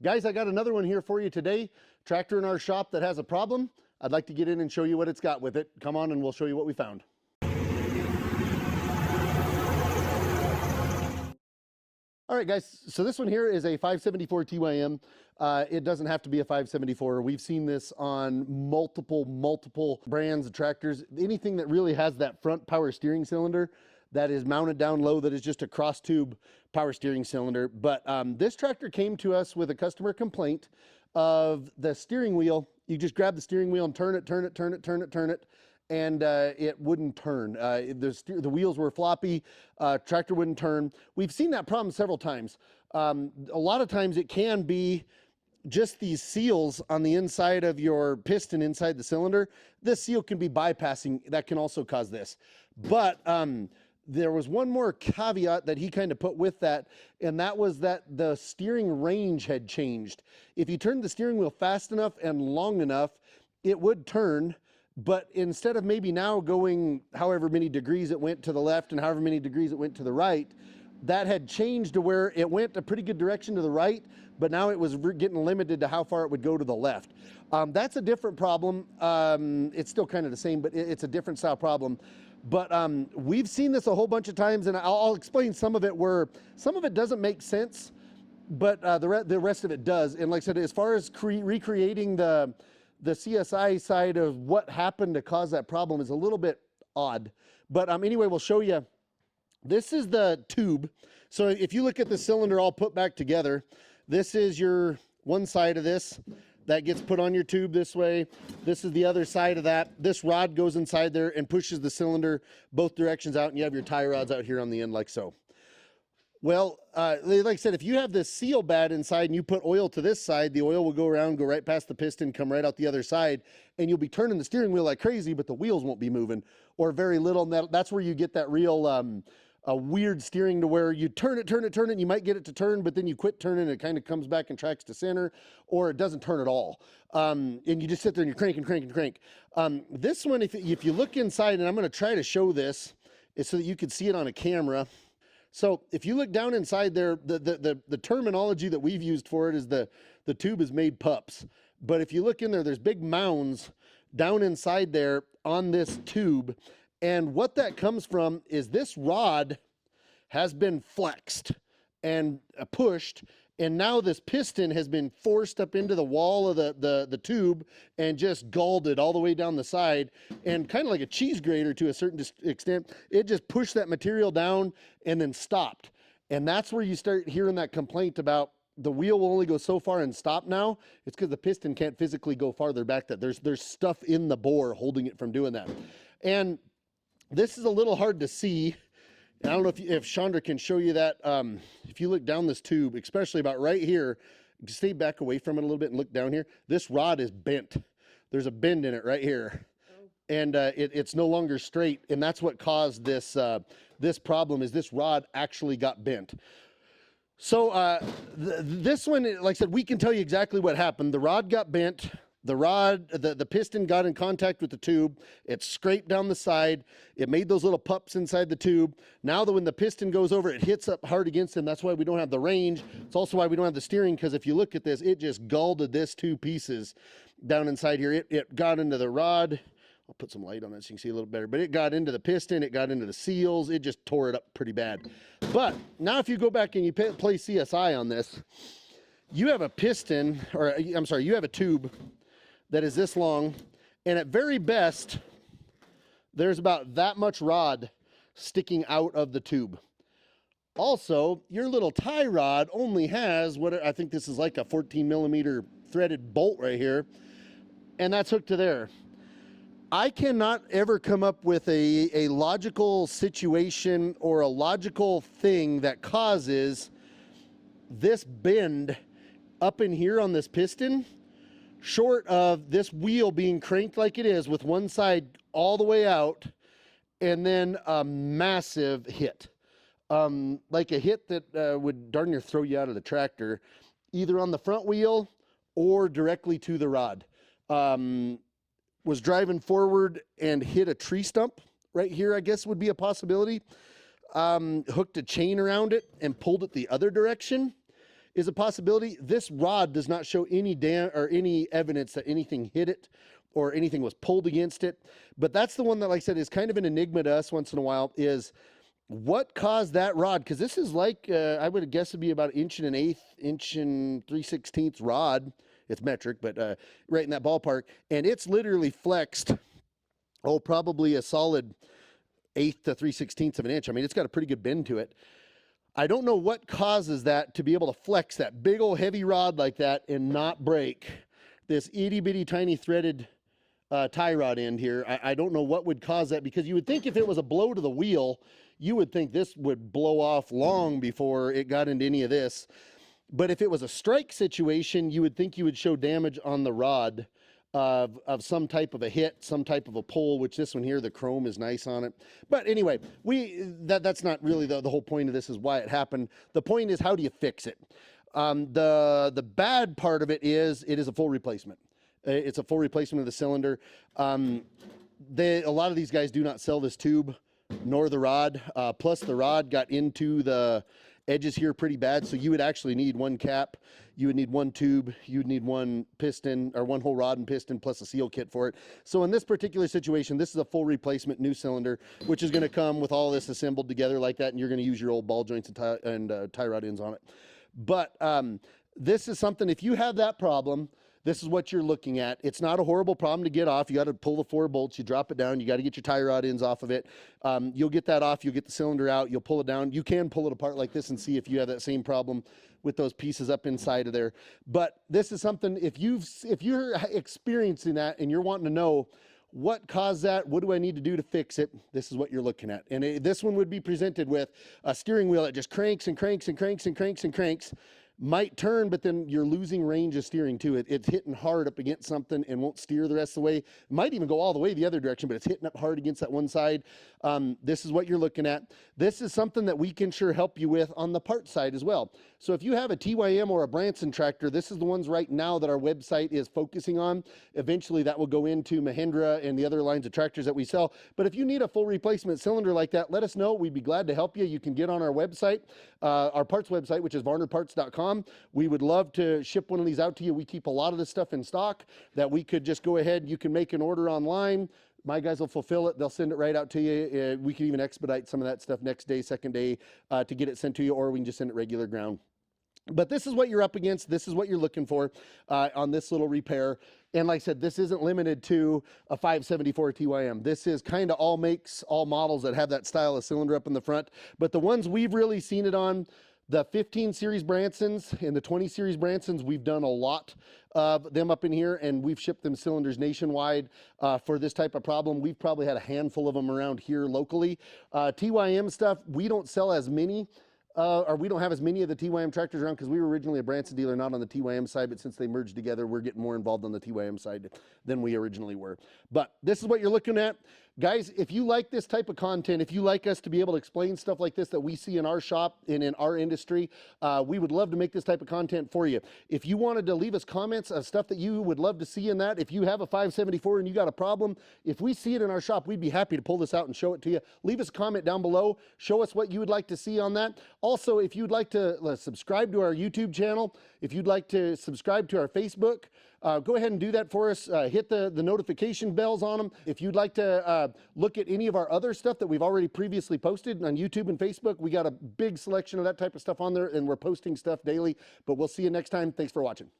Guys, I got another one here for you today. Tractor in our shop that has a problem. I'd like to get in and show you what it's got with it. Come on and we'll show you what we found. All right, guys, so this one here is a 574 TYM. It doesn't have to be a 574. We've seen this on multiple brands of tractors. Anything that really has that front power steering cylinder that is mounted down low, that is just a cross tube power steering cylinder. But this tractor came to us with a customer complaint of the steering wheel. You just grab the steering wheel and turn it, and it wouldn't turn. The wheels were floppy, tractor wouldn't turn. We've seen that problem several times. A lot of times it can be just these seals on the inside of your piston inside the cylinder. This seal can be bypassing. That can also cause this. But there was one more caveat that he kind of put with that, and that was that the steering range had changed. If you turned the steering wheel fast enough and long enough, it would turn. But instead of maybe now going however many degrees it went to the left and however many degrees it went to the right, that had changed to where it went a pretty good direction to the right, but now it was getting limited to how far it would go to the left. That's a different problem. It's still kind of the same, but it's a different style problem. But we've seen this a whole bunch of times, and I'll explain some of it where some of it doesn't make sense, but the rest of it does. And like I said, as far as recreating the CSI side of what happened to cause that problem is a little bit odd. But anyway, we'll show you. This is the tube. So if you look at the cylinder all put back together, this is your one side of this that gets put on your tube this way. This is the other side of that. This rod goes inside there and pushes the cylinder both directions out, and you have your tie rods out here on the end like so. Well, like I said, if you have this seal bad inside and you put oil to this side, the oil will go around, go right past the piston, come right out the other side, and you'll be turning the steering wheel like crazy, but the wheels won't be moving, or very little. And that's where you get that real a weird steering, to where you turn it, and you might get it to turn, but then you quit turning and it kind of comes back and tracks to center, or it doesn't turn at all. And you just sit there and you're crank. This one, if you look inside, and I'm going to try to show this is so that you can see it on a camera. So if you look down inside there, the terminology that we've used for it is the tube is made pups. But if you look in there, there's big mounds down inside there on this tube. And what that comes from is this rod has been flexed and pushed, and now this piston has been forced up into the wall of the tube and just galled all the way down the side, and kind of like a cheese grater to a certain extent, it just pushed that material down and then stopped. And that's where you start hearing that complaint about the wheel will only go so far and stop now. It's because the piston can't physically go farther back. That there's stuff in the bore holding it from doing that. And this is a little hard to see. I don't know if Chandra can show you that. If you look down this tube, especially about right here, stay back away from it a little bit and look down here. This rod is bent. There's a bend in it right here. And it's no longer straight. And that's what caused this, this problem, is this rod actually got bent. So this one, like I said, we can tell you exactly what happened. The rod got bent. The piston got in contact with the tube. It scraped down the side. It made those little pups inside the tube. Now when the piston goes over, it hits up hard against them. That's why we don't have the range. It's also why we don't have the steering, because if you look at this, it just galled this two pieces down inside here. It got into the rod. I'll put some light on that so you can see a little better. But it got into the piston. It got into the seals. It just tore it up pretty bad. But now if you go back and you play CSI on this, you have a piston, or I'm sorry, you have a tube that is this long, and at very best, there's about that much rod sticking out of the tube. Also, your little tie rod only has what I think this is like a 14 millimeter threaded bolt right here, and that's hooked to there. I cannot ever come up with a logical situation or a logical thing that causes this bend up in here on this piston, short of this wheel being cranked like it is with one side all the way out, and then a massive hit. Like a hit that would darn near throw you out of the tractor, either on the front wheel or directly to the rod. Was driving forward and hit a tree stump right here, I guess would be a possibility. Hooked a chain around it and pulled it the other direction. is a possibility. This rod does not show any any evidence that anything hit it or anything was pulled against it. But that's the one that, like I said, is kind of an enigma to us once in a while, is what caused that rod? Because this is like, I would guess it'd be about 1 1/8, 1 3/16 rod. It's metric, but right in that ballpark. And it's literally flexed, oh, probably a solid 1/8 to 3/16 of an inch. I mean, it's got a pretty good bend to it. I don't know what causes that to be able to flex that big old heavy rod like that and not break this itty bitty tiny threaded tie rod end here. I don't know what would cause that, because you would think if it was a blow to the wheel, you would think this would blow off long before it got into any of this. But if it was a strike situation, you would think you would show damage on the rod of some type of a hit, some type of a pull, which this one here, the chrome is nice on it. But anyway, that's not really the whole point of this, is why it happened. The point is, how do you fix it? The bad part of it is a full replacement. It's a full replacement of the cylinder. A lot of these guys do not sell this tube nor the rod. Plus the rod got into the edges here pretty bad, so you would actually need one cap, you would need one tube, you would need one piston, or one whole rod and piston plus a seal kit for it. So in this particular situation, this is a full replacement new cylinder, which is going to come with all this assembled together like that, and you're going to use your old ball joints and tie rod ends on it. But this is something, if you have that problem, this is what you're looking at. It's not a horrible problem to get off. You got to pull the 4 bolts, you drop it down, you got to get your tie rod ends off of it. You'll get that off, you'll get the cylinder out, you'll pull it down. You can pull it apart like this and see if you have that same problem with those pieces up inside of there. But this is something, if you're experiencing that and you're wanting to know what caused that, what do I need to do to fix it, this is what you're looking at. And this one would be presented with a steering wheel that just cranks and cranks and cranks and cranks and cranks. Might turn, but then you're losing range of steering to it. It's hitting hard up against something and won't steer the rest of the way. It might even go all the way the other direction, but it's hitting up hard against that one side. This is what you're looking at. This is something that we can sure help you with on the parts side as well. So if you have a TYM or a Branson tractor, this is the ones right now that our website is focusing on. Eventually that will go into Mahindra and the other lines of tractors that we sell. But if you need a full replacement cylinder like that, let us know. We'd be glad to help you. You can get on our website, our parts website, which is varnerparts.com. We would love to ship one of these out to you. We keep a lot of this stuff in stock that we could just go ahead. You can make an order online. My guys will fulfill it. They'll send it right out to you. We can even expedite some of that stuff next day, second day, to get it sent to you, or we can just send it regular ground. But this is what you're up against. This is what you're looking for on this little repair. And like I said, this isn't limited to a 574 TYM. This is kind of all makes, all models that have that style of cylinder up in the front. But the ones we've really seen it on, the 15 series Bransons and the 20 series Bransons, we've done a lot of them up in here, and we've shipped them cylinders nationwide for this type of problem. We've probably had a handful of them around here locally. TYM stuff, we don't sell as many. Or we don't have as many of the TYM tractors around, because we were originally a Branson dealer, not on the TYM side, but since they merged together, we're getting more involved on the TYM side than we originally were. But this is what you're looking at. Guys, if you like this type of content, if you like us to be able to explain stuff like this that we see in our shop and in our industry, we would love to make this type of content for you. If you wanted to leave us comments of stuff that you would love to see in that, if you have a 574 and you got a problem, if we see it in our shop, we'd be happy to pull this out and show it to you. Leave us a comment down below. Show us what you would like to see on that. Also, if you'd like to subscribe to our YouTube channel, if you'd like to subscribe to our Facebook, go ahead and do that for us. Hit the notification bells on them. If you'd like to look at any of our other stuff that we've already previously posted on YouTube and Facebook, we got a big selection of that type of stuff on there, and we're posting stuff daily. But we'll see you next time. Thanks for watching.